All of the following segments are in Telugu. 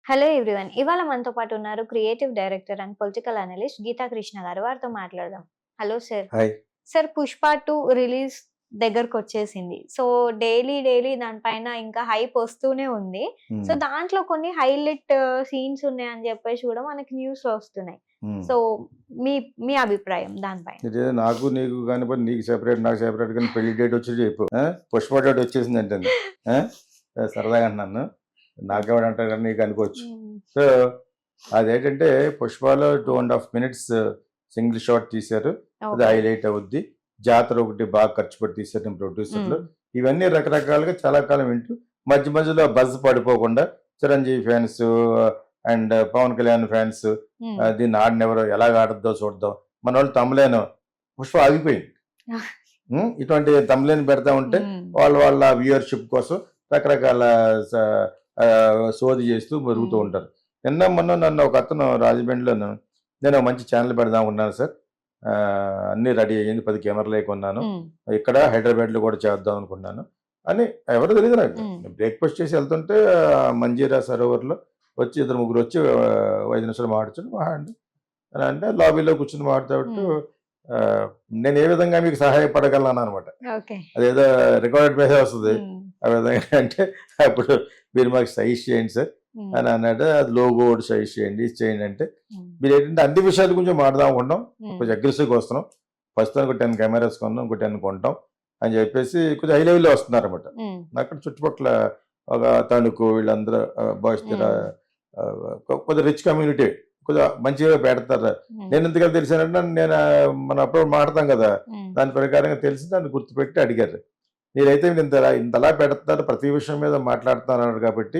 Hello everyone. ఇవాళ మనతో పాటు ఉన్నారు creative director and political analyst Geetha Krishna గారు. వారితో మాట్లాడదాం. Hello sir. Hi. Sir 'Pushpa 2' release దగ్గరకొచ్చేసింది. సో, డైలీ దాని పైన ఇంకా హైప్ వస్తూనే ఉంది. సో, హ్మ్. దాంట్లో కొన్ని హైలైట్ సీన్స్ ఉన్నాయని చెప్పేసి కూడా మనకి న్యూస్‌లో వస్తున్నాయి. హ్మ్. సో, మీ మీ అభిప్రాయం దానిపైన? ఇదే నాకు నీకు కానిపోతే నీకు సెపరేట్ నాకు సెపరేట్ కానీ పెళ్లి డేట్ వచ్చి చెప్పు. పుష్ప డేట్ వచ్చేసిందంటే సరదాగా అంటున్నాను. నాకెవడంటారు కానీ నీకు అనుకోవచ్చు. హ్మ్. సో అదేంటంటే పుష్పలో 2.5 మినిట్స్ సింగిల్ షాట్ తీశారు. అది ఓకే. హైలైట్ అవుద్ది. జాతర ఒకటి బాగా ఖర్చు పెట్టి తీశారు ప్రొడ్యూసర్లు. హ్మ్. ఇవన్నీ రకరకాలుగా చాలా కాలం వింటూ మధ్య మధ్యలో బజ్ పడిపోకుండా Chiranjeevi fans and Pavan Kalyan fans hmm. దీన్ని ఆడనెవరో ఎలాగ ఆడద్దో చూద్దాం. మన వాళ్ళు తమ్ములేను పుష్ప ఆగిపోయింది. ఇటువంటి తమ్ములేని పెడతా ఉంటే హ్మ్. వాళ్ళ వ్యూయర్షిప్ కోసం రకరకాల సోది చేస్తూ మరుగుతూ హ్మ్. ఉంటారు. నిన్న మొన్న నన్ను ఒక అతను రాజమండ్రిలోను నేను ఒక మంచి ఛానల్ పెడదాం ఉన్నాను సార్. అన్నీ రెడీ అయ్యింది. 10 కెమెరాలే కొన్నాను. హ్మ్. ఇక్కడ హైదరాబాద్లో కూడా చేద్దాం అనుకున్నాను అని ఎవరో తెలియదు నాకు. హ్మ్. బ్రేక్ఫాస్ట్ చేసి వెళ్తుంటే మంజీరా సరోవర్లో వచ్చి ఇద్దరు ముగ్గురు వచ్చి 5 నిమిషాలు మాట్లాడుచు మాట్లాడండి అని అంటే లాబీలో కూర్చొని మాట్లాడుతూ హ్మ్. నేను ఏ విధంగా మీకు సహాయపడగలను అనమాట. ఓకే. అదేదో రికార్డెడ్ మెసేజ్ వస్తుంది. హ్మ్. ఆ విధంగా అంటే అప్పుడు మీరు మాకు సజెస్ట్ చేయండి సార్ హ్మ్. అని అన్నాడు. అది లోగో ఒకటి సజెస్ట్ చేయండి, ఇది చేయండి అంటే హ్మ్. మీరు ఏంటంటే అన్ని విషయాల గురించి మాట్లాడదాం అనుకుంటాం. హ్మ్. కొంచెం అగ్రెసివ్గా వస్తున్నాం. ప్రస్తుతానికి ఒక 10 కెమెరాస్ కొన్నాం, ఇంకో 10 కొంటాం అని చెప్పేసి కొంచెం హై లెవెల్లో వస్తున్నారన్నమాట. హ్మ్. అక్కడ చుట్టుపక్కల ఒక తణుకు వీళ్ళందరూ బాయ్స్ హ్మ్. కొద్దిగా రిచ్ కమ్యూనిటీ కొద్దిగా మంచిగా పెడతారు. హ్మ్. నేను ఎందుకని తెలిసానంటే నేను మనం అప్పుడు మాట్లాడతాం కదా, హ్మ్. దాని ప్రకారంగా తెలిసి దాన్ని గుర్తుపెట్టి అడిగారు. మీరైతే ఇంతలా పెడుతున్నారు, ప్రతి విషయం మీద మాట్లాడుతున్నారు కాబట్టి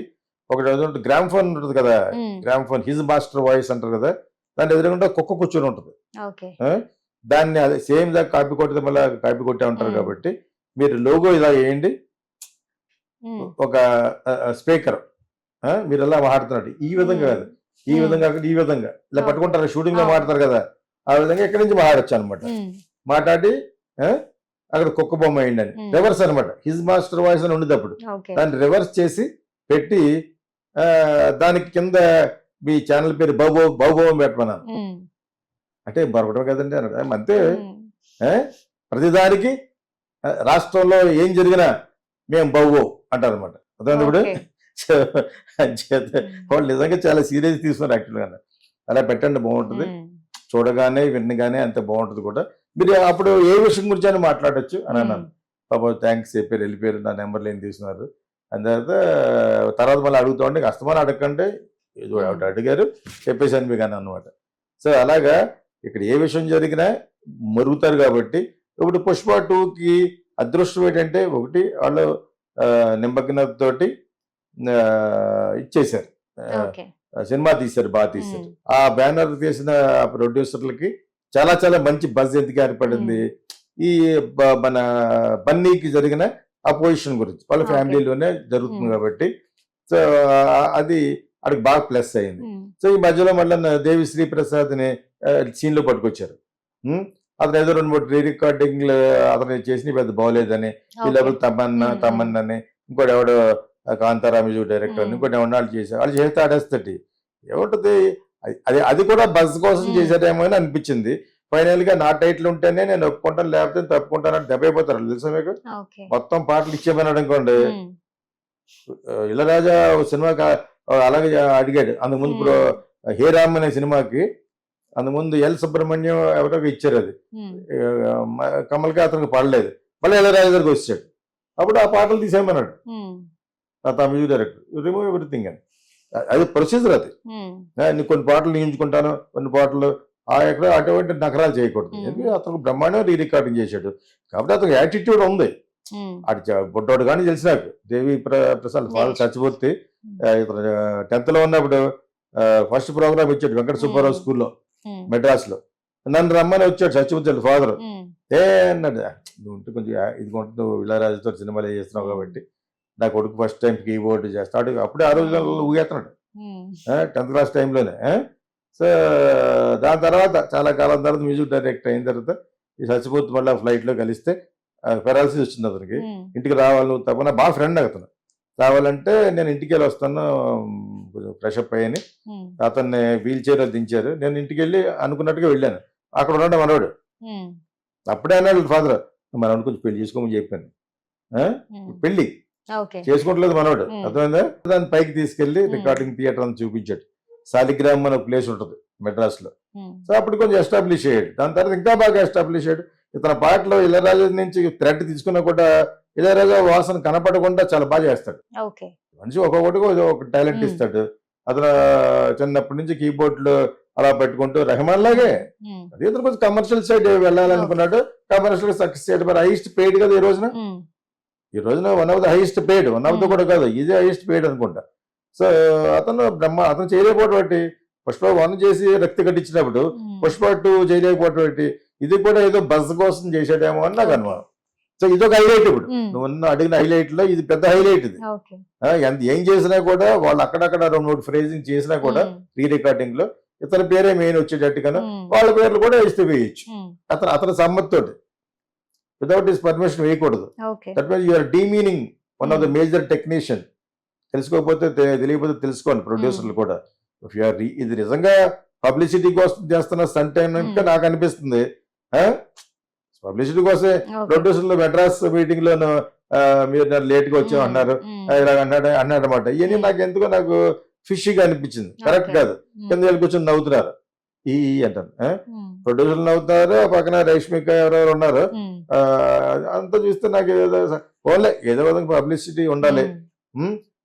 ఒకటి ఏదంటే గ్రామ్ ఫోన్ ఉంటుంది కదా, హ్మ్. Gram phone his master voice అంటారు కదా, దాని ఎదురుగుండా కుక్క కూర్చొని ఉంటుంది. ఓకే. ఆ? దాన్ని అదే సేమ్ దా కాపీ కొట్టితే మళ్ళీ కాపీ కొట్టే ఉంటారు హ్మ్. కాబట్టి మీరు లోగో ఇలా వేయండి. హ్మ్. ఒక స్పీకర్ మీరు ఎలా మాట్లాడుతున్నట్టు ఈ విధంగా హ్మ్. కాదు, ఈ హ్మ్. విధంగా కాకుండా ఈ విధంగా ఇలా ఓకే. పట్టుకుంటారు, షూటింగ్ లో అవును. మాట్లాడతారు కదా, ఆ విధంగా ఇక్కడి నుంచి మాట్లాడచ్చు అనమాట. హ్మ్. మాట్లాడి ఆ, అక్కడ కుక్క బొమ్మ వేయండి అని హ్మ్. రివర్స్ అనమాట. హిజ్ మాస్టర్ వాయిస్ అని ఉండేది అప్పుడు. ఓకే. దాన్ని రివర్స్ చేసి పెట్టి ఆ, దానికి కింద మీ ఛానల్ పేరు బాబు పెట్టమన్నాను. హ్మ్. అంటే మరొకటి కదండి అన్నాడు. అంతే. హ్మ్. ఆ, ప్రతిదానికి రాష్ట్రంలో ఏం జరిగినా మేము బాబు అంటారు అనమాట. అర్థమైంది ఇప్పుడు. ఓకే. సో, అంచేత హ్మ్. వాళ్ళు నిజంగా చాలా సీరియస్ తీసుకున్నారు యాక్చువల్గా. అలా పెట్టండి బాగుంటుంది. హ్మ్. చూడగానే వినగానే అంత బాగుంటుంది కూడా. మీరు అప్పుడు ఏ విషయం గురించి అయినా మాట్లాడొచ్చు అని హ్మ్. అన్నాను. పాపం థ్యాంక్స్ చెప్పారు, వెళ్ళిపోయారు. నా నెంబర్లు ఏం తీసుకున్నారు. అని తర్వాత మళ్ళీ అడుగుతా ఉంటే అస్తమానం అడగండి, ఏదో హ్మ్. ఒకటి అడిగారు చెప్పేసాను మీకు అని అనమాట. సో అలాగా ఇక్కడ ఏ విషయం జరిగినా మరుగుతారు కాబట్టి. ఇప్పుడు పుష్ప 2కి అదృష్టం ఏంటంటే ఒకటి వాళ్ళు నిమగ్నతతోటి ఇచ్చేశారు. ఓకే. సినిమా తీశారు, బాగా హ్మ్. తీశారు. ఆ బ్యానర్ తీసిన ప్రొడ్యూసర్లకి చాలా చాలా మంచి బజ్ ఎందుకు ఏర్పడింది. హ్మ్. ఈ మన బన్నీకి జరిగిన అపోజిషన్ గురించి వాళ్ళ ఓకే. ఫ్యామిలీలోనే జరుగుతుంది హ్మ్. కాబట్టి. సో అది అడికి బాగా ప్లస్ అయింది. హ్మ్. సో ఈ మధ్యలో మళ్ళీ దేవిశ్రీ ప్రసాద్ని సీన్లో పట్టుకొచ్చారు. ఉమ్, అతను ఏదో 2, 3 రీ రికార్డింగ్లు అతను చేసి పెద్ద బాగోలేదని ఓకే. వీళ్ళెవరు తమన్నా హ్మ్. హ్మ్. తమన్నని ఇంకోటి ఎవడో కాంతారా మ్యూజిక్ డైరెక్టర్ అని హ్మ్. ఇంకోటి ఎవరిని వాళ్ళు చేశారు. వాళ్ళు చేస్తే ఆడేస్తటి ఏముంటది. అది అది కూడా బజ్ కోసం హ్మ్. చేశారేమో అని అనిపించింది. ఫైనల్ గా నా టైటిల్ ఉంటేనే నేను ఒప్పుకుంటాను, లేకపోతే తప్పుకుంటానని దెబ్బైపోతారు తెలుసా మీకు. ఓకే. మొత్తం పాటలు ఇచ్చేమన్నాడు అనుకోండి. హ్మ్. ఇళరాజా ఒక సినిమాకి అలాగే అడిగాడు. అంతకుముందు ఇప్పుడు హ్మ్. హే రామ్ అనే సినిమాకి అంతకుముందు ఎల్ సుబ్రహ్మణ్యం ఎవరో ఇచ్చారు అది. హ్మ్. కమల్కి అతనికి పడలేదు. మళ్ళీ ఇళరాజా దగ్గరికి వచ్చాడు. అప్పుడు ఆ పాటలు తీసేయమన్నాడు హ్మ్. ఆ మ్యూజిక్ డైరెక్టర్. రిమూవ్ ఎవ్రీథింగ్ అని. అది ప్రొసీజర్ అది. హ్మ్. నీకు కొన్ని పాటలు నియించుకుంటాను, కొన్ని పాటలు ఎక్కడ అటువంటి నకరాలు చేయకూడదు. హ్మ్. ఎందుకంటే అతను బ్రహ్మాండం రీ రికార్డింగ్ చేశాడు కాబట్టి అతనికి యాటిట్యూడ్ ఉంది. హ్మ్. అటు బుడ్డోడు కానీ తెలిసి నాకు దేవి ప్రసాద్ ఫాదర్ నెక్స్ట్. చచ్చిపోతే హ్మ్. ఇతను 10th ఉన్నప్పుడు ఫస్ట్ ప్రోగ్రామ్ ఇచ్చాడు వెంకట సుబ్బారావు హ్మ్. స్కూల్లో హ్మ్. మెడ్రాస్లో. నన్ను రమ్మని వచ్చాడు సత్యమూర్తి ఫాదర్. హ్మ్. అన్నాడు, నువ్వు ఉంటే కొంచెం ఇది నువ్వు ఇళయరాజాతో సినిమాలు చేస్తున్నావు హ్మ్. కాబట్టి నా కొడుకు ఫస్ట్ టైం కీబోర్డ్ చేస్తాడు. అప్పుడే ఆ రోజుల్లో హ్మ్. ఊగేస్తున్నాడు హ్మ్. 10th క్లాస్ టైంలోనే. సో దాని తర్వాత చాలా కాలం తర్వాత మ్యూజిక్ డైరెక్టర్ అయిన తర్వాత ఈ సత్యమూర్తి మళ్ళీ ఫ్లైట్లో కలిస్తే పెరాల్సిస్ వచ్చింది అతనికి. హ్మ్. ఇంటికి రావాలి నువ్వు తప్పన బాగా ఫ్రెండ్ అతను. రావాలంటే నేను ఇంటికి వెళ్ళి వస్తాను, కొంచెం ఫ్రెష్ అప్ అయ్యని అతన్ని వీల్ చైర్ దించారు. నేను ఇంటికి వెళ్ళి అనుకున్నట్టుగా వెళ్ళాను. అక్కడ ఉన్నాడు మనోడు. అప్పుడే అన్నాడు ఫాదర్, మనోడు కొంచెం పెళ్లి చేసుకోమని చెప్పాను. పెళ్లి చేసుకుంటలేదు మనోడు, అర్థమైందా? దాన్ని పైకి తీసుకెళ్లి రికార్డింగ్ థియేటర్ అని చూపించాడు. సాలిగ్రామ్ అనే ప్లేస్ ఉంటుంది మెడ్రాస్ లో. సో అప్పుడు కొంచెం ఎస్టాబ్లిష్ అయ్యాడు. దాని తర్వాత ఇంకా బాగా ఎస్టాబ్లిష్ అయ్యాడు. ఇతని పాటలో ఇళయరాజా నుంచి థ్రెడ్ తీసుకున్నా కూడా ఇళయరాజా వాసన కనపడకుండా చాలా బాగా చేస్తాడు. మనిషి ఒక్కొక్కటికి ఒక టాలెంట్ ఇస్తాడు. అతను చిన్నప్పటి నుంచి కీబోర్డ్లు అలా పెట్టుకుంటూ రెహమాన్ లాగే అదే ఇతను కొంచెం కమర్షియల్ సైడ్ వెళ్ళాలనుకున్నాడు. కమర్షియల్ సక్సెస్ చేయడం మరి హైయెస్ట్ పెయిడ్ కదా ఈ రోజున. ఈ రోజున one of the highest paid, one of the కూడా కాదు, ఇదే హైయెస్ట్ పెయిడ్ అనుకుంటా. సో అతను చేయలేకపోవడం పుష్ప 1 చేసి రక్తి కట్టించినప్పుడు పుష్ప 2 చేయలేకపోవడం ఇది కూడా ఏదో బస్ కోసం చేసాడేమో అని నాకు అనుమానం. సో ఇదొక హైలైట్. ఇప్పుడు నువ్వు అడిగిన హైలైట్ లో ఇది పెద్ద హైలైట్. ఇది ఏం చేసినా కూడా వాళ్ళు అక్కడక్కడ 2-3 ఫ్రేజింగ్ చేసినా కూడా రీ రికార్డింగ్ లో ఇతని పేరే మెయిన్ వచ్చేటట్టుగాను వాళ్ళ పేర్లు కూడా ఇస్తే వేయచ్చు. అతని సమ్మతితోటి వితౌట్ హిస్ పర్మిషన్ వేయకూడదు. That means you're demeaning one of the major technician. తెలుసుకోకపోతే తెలియకపోతే తెలుసుకోండి ప్రొడ్యూసర్లు కూడా. ఇది నిజంగా పబ్లిసిటీ కోసం చేస్తున్న స్టంట్ ఇంకా నాకు అనిపిస్తుంది. పబ్లిసిటీ కోసమే ప్రొడ్యూసర్లు మెడ్రాస్ మీటింగ్ లోను మీరు లేట్ గా వచ్చాం అన్నారు, ఇలాగ అన్నాడనమాట. ఇవన్నీ నాకు ఎందుకో నాకు ఫిషిగా అనిపించింది. కరెక్ట్ కాదు. కింద వెళ్ళి కూర్చొని నవ్వుతున్నారు ఈ అంటారు. ప్రొడ్యూసర్లు నవ్వుతున్నారు, పక్కన రేష్మిక ఎవరెవరు ఉన్నారు. అంతా చూస్తే నాకు ఏదో విధంగా పబ్లిసిటీ ఉండాలి.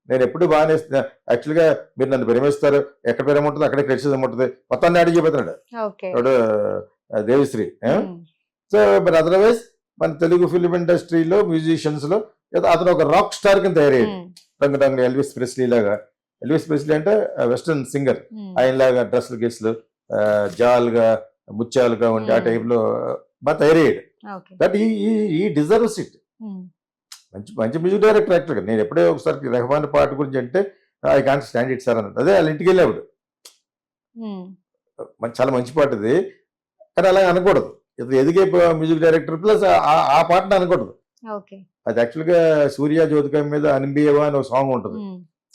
నేను ఎప్పుడు బాగానే యాక్చువల్గా మీరు నన్ను ప్రేమిస్తారు, ఎక్కడ ప్రేమ ఉంటుంది అక్కడే క్రిటిసిజం ఉంటుంది, మొత్తాన్ని అడిగి చెప్పేస్తున్నాడు దేవిశ్రీ. సో బట్ అదర్వైజ్ మన తెలుగు ఫిలిం ఇండస్ట్రీలో మ్యూజిషియన్స్ లో అతను ఒక రాక్ స్టార్ కింద తయారయ్యాడు. రంగు ఎల్విస్ ప్రెస్లీ లాగా. ఎల్విస్ ప్రెస్లీ అంటే వెస్టర్న్ సింగర్. ఆయనలాగా డ్రెస్లు గెస్లు జాల్గా ముత్యాలుగా ఉండి ఆ టైప్ లో బాగా తయారయ్యాడు. బట్ ఈ డిజర్వ్స్ ఇట్. మంచి మ్యూజిక్ డైరెక్టర్ యాక్టర్. నేను ఎప్పుడే ఒకసారి రెహమాన్ పాట గురించి అంటే I can't stand it sir అన్నట్టు. అదే వాళ్ళ ఇంటికి వెళ్ళేవాడు. చాలా మంచి పాట ఇది, కానీ అలా అనకూడదు. ఇది ఎదిగే మ్యూజిక్ డైరెక్టర్ ప్లస్ ఆ పాటను అనకూడదు. అది యాక్చువల్గా సూర్య జ్యోతిక మీద అనిబియవా అని ఒక సాంగ్ ఉంటుంది,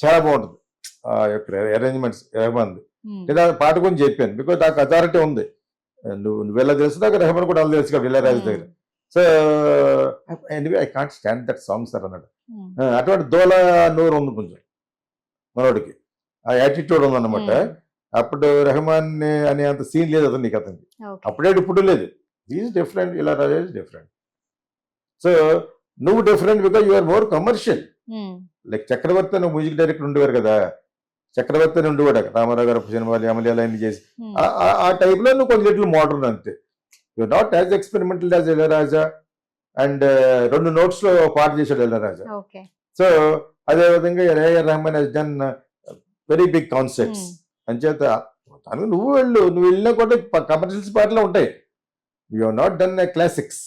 చాలా బాగుంటుంది. ఆ యొక్క అరేంజ్మెంట్స్ రెహమాన్. నేను ఆ పాట గురించి చెప్పాను బికాజ్ నాకు అథారిటీ ఉంది. నువ్వు ఎలా తెలుసు, నాకు రెహమాన్ కూడా అలా తెలుసు కదా ఇళయరాజా దగ్గర. So anyway I can't stand that song sir అన్నాడు. అటువంటి దోల నోరు ఉంది కొంచెం మనోడికి, ఆ యాటిట్యూడ్ ఉందన్నమాట. అప్పుడు రెహమాన్ అనే అంత సీన్ లేదు అతను నీకు, అతనికి అప్పుడే ఇప్పుడు లేదు. Is different, Ilaiyaraaja is different. So నువ్వు different because you are more commercial. Like Chakravarthy అని మ్యూజిక్ డైరెక్టర్ ఉండేవారు కదా, చక్రవర్తి అని ఉండేవాడు రామారావు గారు సినిమాలు అమలు అన్ని చేసి. ఆ టైప్ లో నువ్వు కొంచెం ఇట్లు మోడర్న్ అంతే. You're not as experimental as Ilaiyaraaja. And 2 notes లో పాట చేశాడు ఇళయరాజా. సో అదే విధంగా A R Rahman has done very big concerts. అంచేత నువ్వు వెళ్ళినా కూడా కమర్షియల్స్ పాటలు ఉంటాయి. You have not done a classics.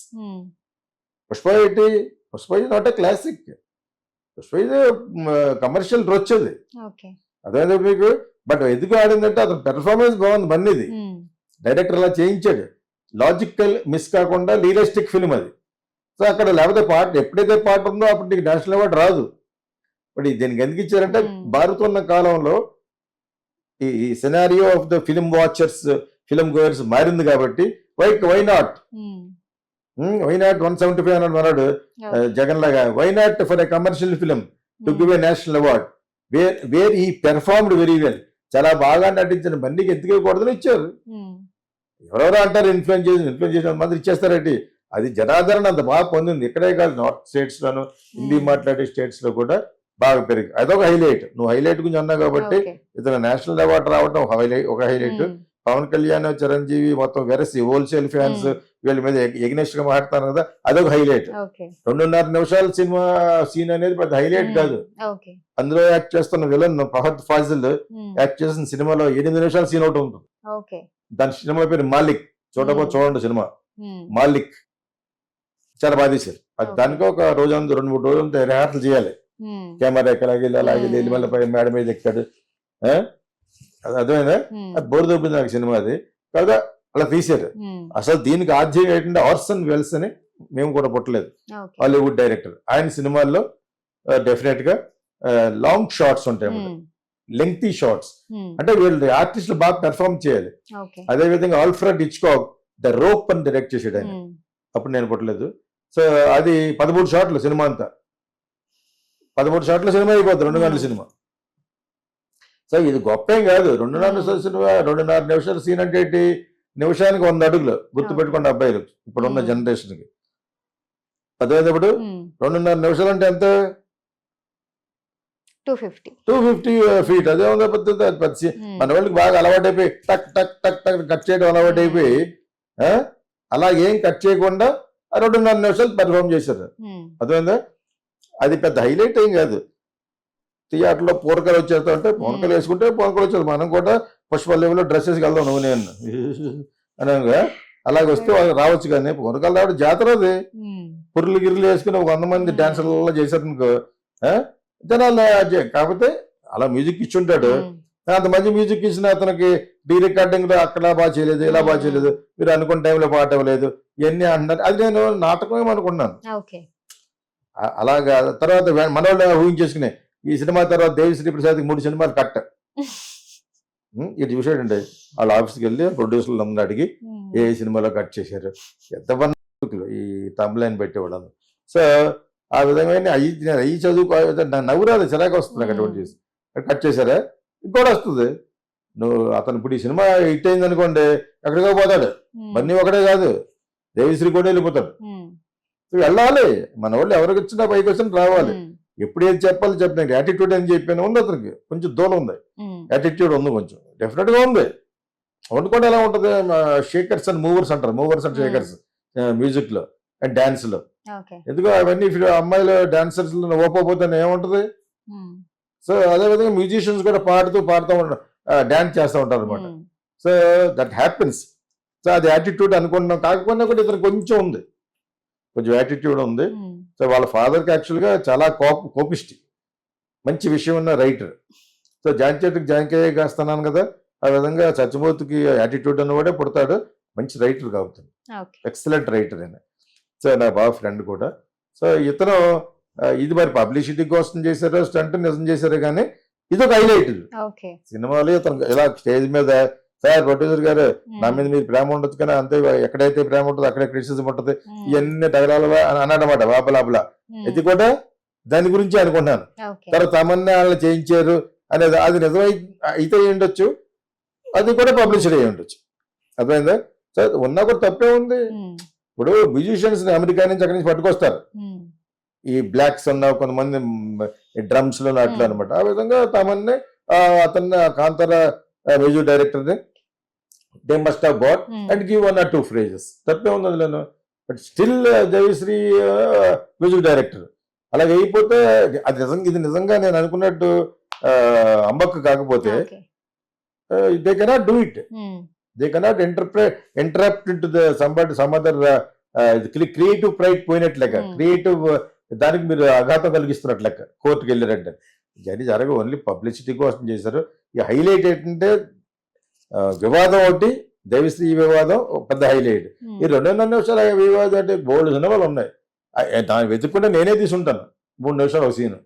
Pushpa is not a classic. Pushpa ఇది కమర్షియల్ రొచ్చేది, అదే మీకు. బట్ ఎందుకు ఆడిందంటే అతను పెర్ఫార్మెన్స్ బాగుంది. బన్నీది డైరెక్టర్ అలా చేయించాడు. లాజికల్ మిస్ కాకుండా రియలిస్టిక్ ఫిల్మ్ అది. సో అక్కడ లేకపోతే పాట ఎప్పుడైతే పాట ఉందో అప్పుడు నీకు నేషనల్ అవార్డు రాదు. బట్ దీనికి ఎందుకు ఇచ్చారంటే మారుతున్న కాలంలో ఈ scenario of the film watchers, film goers మారింది కాబట్టి వై నాట్ 175 అన్నాడు మనోడు జగన్ లాగా. Why not for a commercial film to give a national award where he performed very well. చాలా బాగా నటించిన బండికి ఎత్తుకోకూడదని ఇచ్చారు. ఎవరెవరో అంటారు ఇన్ఫ్లుయెన్స్ చేసిన మంది ఇచ్చేస్తారండి. అది జనాదరణ అంత బాగా పొందింది. ఇక్కడే కాదు, నార్త్ స్టేట్స్ లోను, హిందీ మాట్లాడే స్టేట్స్ లో కూడా బాగా పెరిగి. అదొక హైలైట్. నువ్వు హైలైట్ గురించి అన్నావు కాబట్టి ఇతను నేషనల్ అవార్డు రావడం ఒక హైలైట్. పవన్ కళ్యాణ్, చిరంజీవి మొత్తం వెరసి హోల్సేల్ ఫ్యాన్స్ వీళ్ళ మీద ఎగ్నెస్ట్ గా మాట్లాడతాను కదా, అదొక హైలైట్. 2.5 నిమిషాల సినిమా సీన్ అనేది పెద్ద హైలైట్ కాదు. అందులో యాక్ట్ చేస్తున్న విలన్ ఫహద్ ఫాజిల్ యాక్ట్ చేసిన సినిమాలో 8 నిమిషాల సీన్ ఒకటి ఉంటుంది. దాని సినిమా పేరు మాలిక్. చూడండి సినిమా మాలిక్, చాలా బాగా తీశారు. అది దానికి ఒక రోజంతా 2-3 రోజులు రిహార్సల్ చేయాలి. కెమెరా ఎక్కలాగి అలాగే మళ్ళీ మేడ మీద ఎక్కాడు. అర్థమైందా? అది బోర్ దొబ్బింది నాకు సినిమా. అది కదా అలా తీశారు. అసలు దీనికి ఆద్యం ఏంటంటే ఆర్సన్ వెల్స్ అని మేము కూడా పుట్టలేదు, హాలీవుడ్ డైరెక్టర్. ఆయన సినిమాల్లో డెఫినెట్ గా లాంగ్ షార్ట్స్ ఉంటాయి, లెంగ్తీ షార్ట్స్. అంటే వీళ్ళు ఆర్టిస్టులు బాగా పెర్ఫార్మ్ చేయాలి. ఓకే. అదే విధంగా ఆల్ఫ్రెడ్ హిచ్కాక్ ద రోప్ అని డైరెక్ట్ చేసాడు ఆయన. అప్పుడు నేను పుట్టలేదు. సో అది 13 షాట్లు సినిమా అంతా. 13 షాట్ల సినిమా అయిపోద్ది, 2 గంటల సినిమా. సో ఇది గొప్ప ఏం కాదు. 2.5 నిమిషాల సినిమా, 2.5 నిమిషాల సీన్ అంటే ఏంటి, నిమిషానికి 100 అడుగులు. గుర్తు పెట్టుకోండి అబ్బాయిలు, ఇప్పుడున్న జనరేషన్ కి. అదేప్పుడు 2.5 నిమిషాలు అంటే ఎంత, 250 feet. అదే ఉంది పెద్ద. మన వాళ్ళకి బాగా అలవాటు అయిపోయి టక్ టక్ టక్ టక్ కట్ చేయడం అలవాటు అయిపోయి అలాగేం కట్ చేయకుండా 2.5 నిమిషాలు పెర్ఫార్మ్ చేశారు. అదేందా, అది పెద్ద హైలైట్ ఏం కాదు. థియేటర్లో పూరకలు వచ్చేస్తా అంటే పూరకలు వేసుకుంటే పూరకలు వచ్చేది. మనం కూడా పుష్ప లెవెల్లో డ్రెస్ వేసి వెళ్దాం నువ్వు నేను అనగా అలాగే వస్తే రావచ్చు. కానీ పూరకాలు రావడం జాతర, అది పుర్లు గిర్లు వేసుకుని 100 మంది డాన్సర్లలో చేశారు అనుకో జనాలు. కాకపోతే అలా మ్యూజిక్ ఇచ్చుంటాడు, అంత మంచి మ్యూజిక్ ఇచ్చిన అతనికి డీ రికార్డింగ్ లో అక్కడ బాగా చేయలేదు, ఇలా బాగా చేయలేదు, మీరు అనుకున్న టైంలో పాట ఇవ్వలేదు, ఇవన్నీ అంటున్నారు. అది నేను నాటకమే అనుకున్నాను. అలాగా తర్వాత మనోళ్ళు ఊహించేసుకునే ఈ సినిమా తర్వాత దేవిశ్రీ ప్రసాద్కి 3 సినిమాలు కట్ట. ఇటు చూసాడండి, వాళ్ళ ఆఫీస్కి వెళ్ళి ప్రొడ్యూసర్లు అందరూ అడిగి ఏ సినిమాలో కట్ చేశారు, ఎంత ఈ తమ్లైన్ పెట్టేవాళ్ళను. సో ఆ విధమైన అయ్యి చదువుకో నవ్వురాదు, చిరాకు వస్తుంది అటువంటి కట్ చేశారా. ఇంకోటి వస్తుంది, నువ్వు అతను ఇప్పుడు ఈ సినిమా హిట్ అయింది అనుకోండి ఎక్కడికో పోతాడు. బన్నీ ఒకటే కాదు, దేవిశ్రీ కూడా వెళ్ళిపోతాడు. వెళ్ళాలి, మన వాళ్ళు ఎవరికి వచ్చినా పైకి వచ్చినా రావాలి. ఎప్పుడు ఏది చెప్పాలి చెప్పిన యాటిట్యూడ్ అని చెప్పాను ఉంది. అతనికి కొంచెం దూరం ఉంది, యాటిట్యూడ్ ఉంది, కొంచెం డెఫినెట్ గా ఉంది. వండుకోండి ఎలా ఉంటుంది, షేకర్స్ అండ్ మూవర్స్ అంటారు, మూవర్స్ అండ్ షేకర్స్ మ్యూజిక్ లో అండ్ డాన్స్ లో. ఎందుకో అవన్నీ అమ్మాయిలు డాన్సర్స్ ఓపోతే ఏముంటది. సో అదే విధంగా మ్యూజిషియన్స్ కూడా పాడుతూ డాన్స్ చేస్తూ ఉంటారు అనమాట. So that happens. సో అది యాటిట్యూడ్ అనుకుంటున్నాం. కాకపోయినా కూడా ఇతను కొంచెం ఉంది, కొంచెం యాటిట్యూడ్ ఉంది. సో వాళ్ళ ఫాదర్కి యాక్చువల్గా చాలా కోపిష్టి, మంచి విషయం ఉన్న రైటర్. సో జాంకే కాస్తున్నాను కదా, ఆ విధంగా సత్యమూర్తికి యాటిట్యూడ్ అన్నవాడే పుడతాడు, మంచి రైటర్ కావుతుంది, ఎక్సలెంట్ రైటర్ అయినా. సో నా బాగా ఫ్రెండ్ కూడా. సో ఇతను ఇది మరి పబ్లిసిటీ కోసం చేశారో స్టంట్ నిజం చేశారో కానీ ఇది ఒక హైలైట్. సినిమాలో ఇతను ఇలా స్టేజ్ మీద సార్ ప్రొడ్యూసర్ గారు నా మీద మీరు ప్రేమ ఉండొచ్చు కానీ అంతే, ఎక్కడైతే ప్రేమ ఉంటుందో అక్కడే క్రిటిసిజం ఉంటుంది, ఇవన్నీ తగలాల అన్నాడనమాట వాపలాపలా. ఇది కూడా దాని గురించి అనుకుంటున్నాను. తర్వాత తమన్నా వాళ్ళని చేయించారు అనేది అది నిజమై అయితే ఉండొచ్చు, అది కూడా పబ్లిసిటీ అయి ఉండొచ్చు. అర్థమైందా? సో ఉన్నా కూడా తప్పే ఉంది. ఇప్పుడు మ్యూజిషియన్స్ అమెరికా నుంచి అక్కడి నుంచి పట్టుకొస్తారు, ఈ బ్లాక్స్ ఉన్న కొంతమంది డ్రమ్స్ లో అట్లా అనమాట. ఆ విధంగా తమన్నే అతన్ని కాంతార మ్యూజిక్ డైరెక్టర్ ని they must have bought and give 1 or 2 phrases. తప్పే ఉంది అందులో. But still Devi Sri music director అలాగే అయిపోతే అది నిజంగా, ఇది నిజంగా నేను అనుకున్నట్టు అంబక్ కాకపోతే they cannot do it. They cannot interrupt into the some other creative pride పోయినట్లెక్క, క్రియేటివ్ దానికి మీరు ఆఘాతం కలిగిస్తున్నట్లెక్క కోర్టుకు వెళ్ళారంటే. ఇవన్నీ జరగవు, ఓన్లీ పబ్లిసిటీ కోసం చేశారు. ఈ హైలైట్ ఏంటంటే వివాదం ఒకటి, దేవిశ్రీ వివాదం పెద్ద హైలైట్. ఈ 2.5 నిమిషాలు వివాదం అంటే బోల్డ్ సినిమాలు ఉన్నాయి, దాన్ని వెతుక్కుంటే నేనే తీసుంటాను. 3 నిమిషాలు ఒక సీను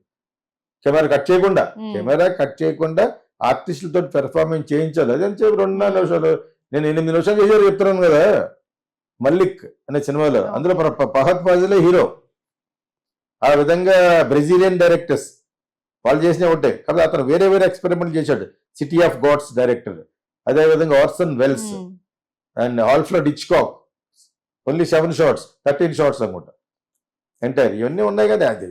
కెమెరా కట్ చేయకుండా ఆర్టిస్టులతో పెర్ఫార్మెన్స్ చేయించాలి. అదని చెప్పి 2.5 నిమిషాలు. నేను 8 నిమిషాలు చేశారు చెప్తున్నాను కదా మల్లిక్ అనే సినిమాలో. అందులో ఫహద్ ఫాజిలే హీరో. ఆ విధంగా బ్రెజిలియన్ డైరెక్టర్స్ వాళ్ళు చేసిన ఒకటే కాబట్టి అతను వేరే వేరే ఎక్స్పెరిమెంట్ చేశాడు. సిటీ ఆఫ్ గాడ్స్ డైరెక్టర్, అదేవిధంగా Orson Welles and Alfred Hitchcock. Only 7 shots, 13 shots అనుకుంటా ఎంటైర్. ఇవన్నీ ఉన్నాయి కానీ అది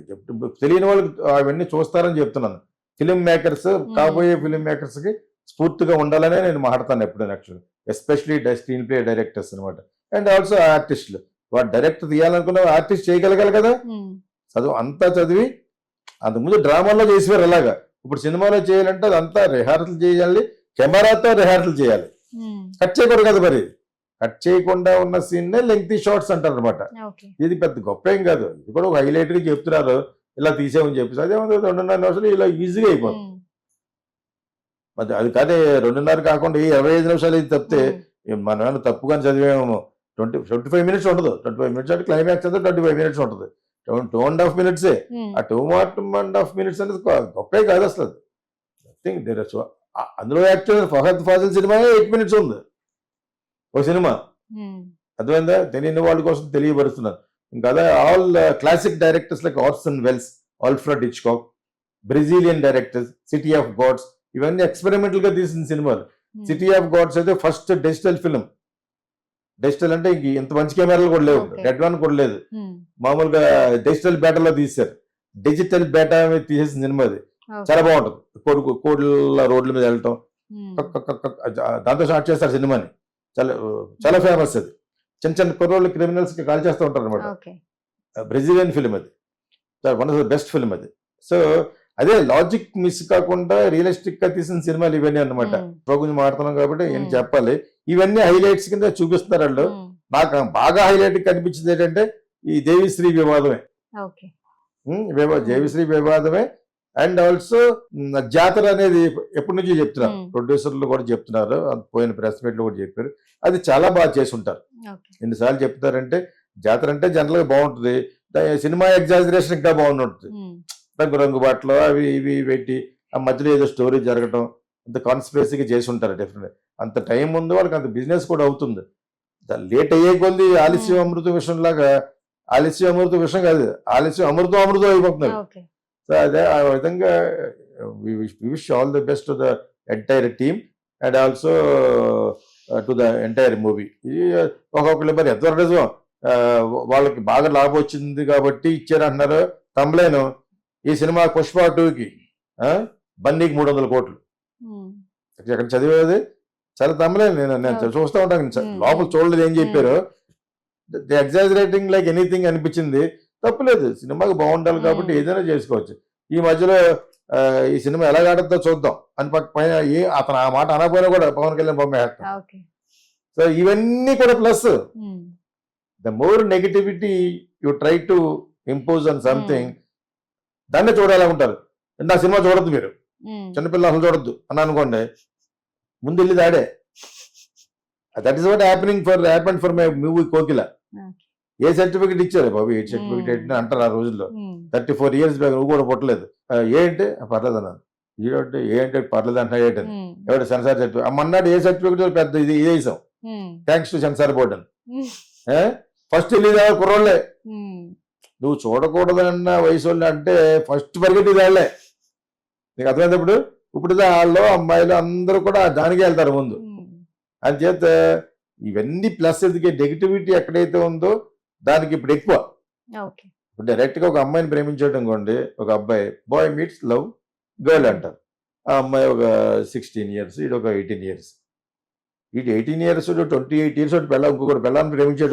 తెలియని వాళ్ళు అవన్నీ చూస్తారని చెప్తున్నాను. ఫిలిం మేకర్స్, కాబోయే ఫిలిం మేకర్స్ కి స్ఫూర్తిగా ఉండాలనే నేను మాట్లాడతాను ఎప్పుడైనా. Actually especially screen play directors అనమాట. అండ్ ఆల్సో ఆర్టిస్టులు, వాడు డైరెక్ట్ తీయాలనుకున్న ఆర్టిస్ట్ చేయగలగాలి కదా. చదువు అంతా చదివి అంతకుముందు డ్రామాలో చేసేవారు అలాగా. ఇప్పుడు సినిమాలో చేయాలంటే అదంతా రిహార్సల్ చేయాలి, కెమెరాతో రిహార్సల్ చేయాలి. కట్ చేయకూడదు కదా, మరి కట్ చేయకుండా ఉన్న సీన్నే లెంగ్తీ షార్ట్స్ అంటారు అనమాట. ఇది పెద్ద గొప్ప ఏం కాదు, ఇది కూడా ఒక హైలైట్ గా చెప్తున్నారు ఇలా తీసేమని చెప్పేసి. అదేమో 2.5 నిమిషాలు ఇలా ఈజీగా అయిపోతుంది. మరి అది కానీ 2.5 కాకుండా 25 నిమిషాలు ఇది తప్పితే మనం తప్పుగానే చదివేమో. 25 minutes ఉండదు. 25 minutes అంటే క్లైమాక్స్ అంతా 25 minutes ఉంటుంది. 2.5 minutes. ఆ 2.5 minutes అనేది గొప్పే కాదు అసలు. థింక్ దేర్ అందులో యాక్చువల్ ఫహద్ ఫాజిల్ సినిమా 8 minutes ఉంది ఒక సినిమా. అర్థమైందా? తెలియని వాళ్ళ కోసం తెలియబరుస్తున్నారు. ఇంకా అదే all classic directors like Orson Welles, Alfred Hitchcock, Brazilian directors, City of Gods, ఇవన్నీ ఎక్స్పెరిమెంటల్ గా తీసిన సినిమాలు. సిటీ ఆఫ్ గాడ్స్ అయితే ఫస్ట్ డిజిటల్ ఫిల్మ్. డిజిటల్ అంటే ఇంక ఇంత మంచి కెమెరాలు కూడా లేవు, రెడ్ వన్ కూడా లేదు, మామూలుగా డిజిటల్ బేటాలో తీశారు. డిజిటల్ బేటా మీద తీసేసిన సినిమా అది. చాలా బాగుంటుంది. కోడ్ల రోడ్ల మీద వెళ్ళటం, దాంతో స్టార్ట్ చేస్తారు సినిమాని. చాలా చాలా ఫేమస్ అది. చిన్న చిన్న కుర్రోళ్ళు క్రిమినల్స్ కి కాల్ చేస్తూ ఉంటారు అనమాట. బ్రెజిలియన్ ఫిల్మ్ అది. One of the best film అది. సో అదే లాజిక్ మిస్ కాకుండా రియలిస్టిక్ గా తీసిన సినిమాలు ఇవన్నీ అనమాట. గురించి మాట్లాడుతున్నాం కాబట్టి ఏం చెప్పాలి, ఇవన్నీ హైలైట్స్ కింద చూపిస్తున్నారు వాళ్ళు. నాకు బాగా హైలైట్ కనిపించింది ఏంటంటే ఈ దేవిశ్రీ వివాదమే. దేవిశ్రీ వివాదమే. అండ్ ఆల్సో జాతర అనేది ఎప్పటి నుంచి చెప్తున్నారు, ప్రొడ్యూసర్లు కూడా చెప్తున్నారు, పోయిన ప్రెస్ మీట్ లో కూడా చెప్పారు. అది చాలా బాగా చేసి ఉంటారు. ఎన్నిసార్లు చెప్తారంటే జాతర అంటే జనరల్ గా బాగుంటుంది, సినిమా ఎగ్జాజరేషన్ ఇంకా బాగుంటుంది. రంగు బాటలో అవి ఇవి పెట్టి ఆ మధ్యలో ఏదో స్టోరీ జరగటం, అంత కాన్స్పిరసీగా చేసి ఉంటారు. డెఫినెట్ అంత టైం ఉంది వాళ్ళకి, అంత బిజినెస్ కూడా అవుతుంది. లేట్ అయ్యే కొద్ది ఆలస్యం అమృత విషయం లాగా, ఆలస్యం అమృత విషయం కాదు, ఆలస్యం అమృతం అయిపోతున్నారు. సో అదే ఆ విధంగా wish all the best to the entire team and also to the entire movie. ఒక్కొక్కళ్ళు మరి ఎంతవరకు నిజం, వాళ్ళకి బాగా లాభం వచ్చింది కాబట్టి ఇచ్చారు అంటున్నారు. తమ్ములేను ఈ సినిమా పుష్ప 2కి బన్నీకి 300 కోట్లు. ఎక్కడ చదివేది చాలా తమ్ములేను. నేను చూస్తూ ఉంటాను, లోపల చూడలేదు ఏం చెప్పారు. ది ఎగ్జాజరేటింగ్ లైక్ ఎనీథింగ్ అనిపించింది. తప్పులేదు, సినిమాకి బాగుండాలి కాబట్టి ఏదైనా చేసుకోవచ్చు. ఈ మధ్యలో ఈ సినిమా ఎలా ఆడుతుందో చూద్దాం అని పైన అతను ఆ మాట అనకపోయినా కూడా పవన్ కళ్యాణ్ బొమ్మ. సో ఇవన్నీ కూడా plus. The more negativity you try to impose on something, దాన్నే చూడాలనుకుంటారు. నా సినిమా చూడద్దు, మీరు చిన్నపిల్లలు అసలు చూడొద్దు అని అనుకోండి, ముందు వెళ్ళి దాడే. That is what happened for my movie Kokila. A certificate ఇచ్చారు బాబు, ఏ సర్టిఫికేట్ అంటారు ఆ రోజుల్లో. 34 years బ్యాక్ నువ్వు కూడా పుట్టలేదు. ఏంటి పర్లేదు అన్నాను. ఏంటి పర్లేదు అంటున్నా ఏంటని ఎవరు సెన్సార్ సర్టిఫికేట్ అమ్మన్నాడు. ఏ సర్టిఫికేట్ పెద్ద ఇది వేసాం, థ్యాంక్స్ టు సెన్సార్ బోర్డు అని. ఫస్ట్ వెళ్ళేది కుర్రోళ్ళే. నువ్వు చూడకూడదన్న వయసు అంటే ఫస్ట్ పరిగెట్టి వాళ్ళే. నీకు అర్థమైనప్పుడు ఇప్పుడు వాళ్ళు అమ్మాయిలు అందరూ కూడా దానికే వెళ్తారు ముందు. అందుచేత ఇవన్నీ ప్లస్ ఎదిగే నెగిటివిటీ ఎక్కడైతే ఉందో దానికి ఇప్పుడు ఎక్కువ. ఇప్పుడు డైరెక్ట్ గా ఒక అమ్మాయిని ప్రేమించడం అనుకోండి, ఒక అబ్బాయి బాయ్ మీట్స్ లవ్ గర్ల్ అంటారు. ఆ అమ్మాయి ఒక 16 years, ఇది ఒక 18 years. ఇటు 18 years 28 years ఇంకొకటి పెళ్ళాన్ని ప్రేమించాడు.